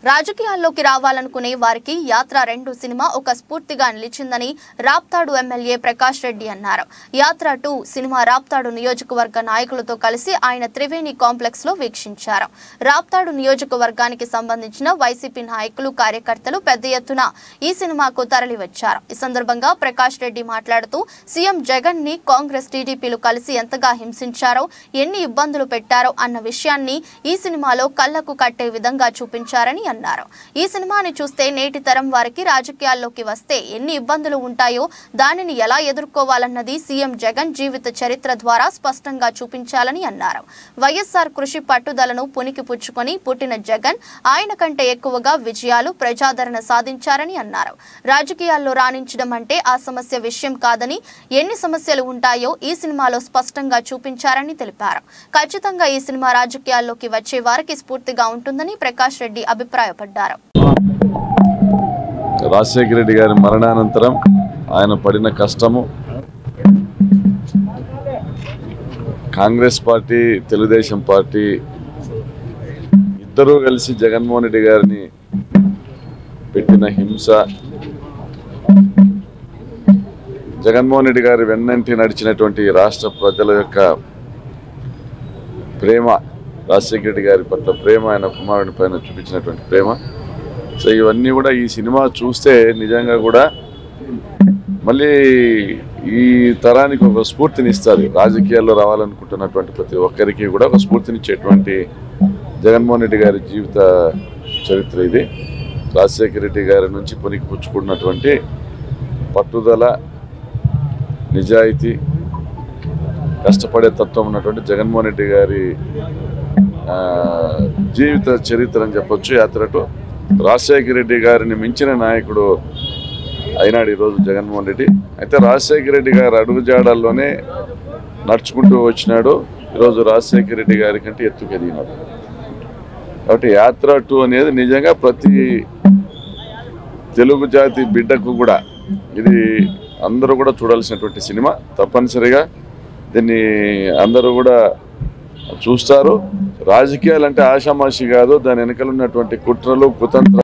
రాజకీయాల్లోకి రావాలనుకునే వారికి యాత్ర 2 సినిమా ఒక స్ఫూర్తిగా నిలిచిందని రాప్తాడు ఎమ్మెల్యే ప్రకాష్ రెడ్డి అన్నారు. యాత్ర 2 సినిమా రాప్తాడు నియోజకవర్గ నాయకులతో కలిసి ఆయన త్రివేణి కాంప్లెక్స్ లో వీక్షించారు. రాప్తాడు నియోజకవర్గానికి సంబంధించిన వైసీపీ నాయకులు కార్యకర్తలు పెద్ద ఎత్తున ఈ సినిమాకు తరలివచ్చారు. ఈ సందర్భంగా ప్రకాష్ రెడ్డి మాట్లాడుతూ సీఎం జగన్ ని కాంగ్రెస్ టీడీపీలు కలిసి ఎంతగా హింసించారో, ఎన్ని ఇబ్బందులు పెట్టారో అన్న విషయాన్ని ఈ సినిమాలో కళ్లకు కట్టే విధంగా చూపించారని అన్నారు. ఈ సినిమాని చూస్తే నేటి తరం వారికి రాజకీయాల్లోకి వస్తే ఎన్ని ఇబ్బందులు ఉంటాయో దానిని ఎలా ఎదుర్కోవాలన్నది సీఎం జగన్ జీవిత చరిత్ర ద్వారా స్పష్టంగా చూపించాలని అన్నారు. వైఎస్ఆర్ కృషి పట్టుదలను పునికి పుచ్చుకొని పుట్టిన జగన్ ఆయన కంటే ఎక్కువగా విజయాలు, ప్రజాదరణ సాధించారని అన్నారు. రాజకీయాల్లో రాణించడం అంటే ఆ సమస్య విషయం కాదని, ఎన్ని సమస్యలు ఉంటాయో ఈ సినిమాలో స్పష్టంగా చూపించారని తెలిపారు. ఖచ్చితంగా ఈ సినిమా రాజకీయాల్లోకి వచ్చే వారికి స్ఫూర్తిగా ఉంటుందని ప్రకాష్ రెడ్డి అభిప్రాయపడ్డారు. రాజశేఖర రెడ్డి గారి మరణానంతరం ఆయన పడిన కష్టము, కాంగ్రెస్ పార్టీ, తెలుగుదేశం పార్టీ ఇద్దరూ కలిసి జగన్మోహన్ రెడ్డి గారిని పెట్టిన హింస, జగన్మోహన్ రెడ్డి గారి వెన్నంటి నడిచినటువంటి రాష్ట్ర ప్రజల యొక్క ప్రేమ, రాజశేఖర రెడ్డి గారి పట్ల ప్రేమ, ఆయన కుమారుడి పైన చూపించినటువంటి ప్రేమ, సో ఇవన్నీ కూడా ఈ సినిమా చూస్తే నిజంగా కూడా మళ్ళీ ఈ తరానికి ఒక స్ఫూర్తినిస్తుంది. రాజకీయాల్లో రావాలనుకుంటున్నటువంటి ప్రతి ఒక్కరికి కూడా ఒక స్ఫూర్తినిచ్చేటువంటి జగన్మోహన్ రెడ్డి గారి జీవిత చరిత్ర ఇది. రాజశేఖర రెడ్డి గారి నుంచి పునికి పుచ్చుకున్నటువంటి పట్టుదల, నిజాయితీ, కష్టపడే తత్వం ఉన్నటువంటి జగన్మోహన్ రెడ్డి గారి జీవిత చరిత్ర అని చెప్పొచ్చు. యాత్రతో రాజశేఖర రెడ్డి గారిని మించిన నాయకుడు అయినాడు ఈరోజు జగన్మోహన్ రెడ్డి. అయితే రాజశేఖర రెడ్డి గారి అడుగుజాడల్లోనే నడుచుకుంటూ వచ్చినాడు. ఈరోజు రాజశేఖర రెడ్డి గారి కంటే ఎత్తుకు ఎదిగినాడు. కాబట్టి యాత్ర 2 అనేది నిజంగా ప్రతి తెలుగు జాతి బిడ్డకు కూడా ఇది అందరూ కూడా చూడాల్సినటువంటి సినిమా. తప్పనిసరిగా దీన్ని అందరూ కూడా చూస్తారు. రాజకీయాలు అంటే ఆషామాషి కాదు, దాని వెనకాల ఉన్నటువంటి కుట్రలు, కుతంత్రాలు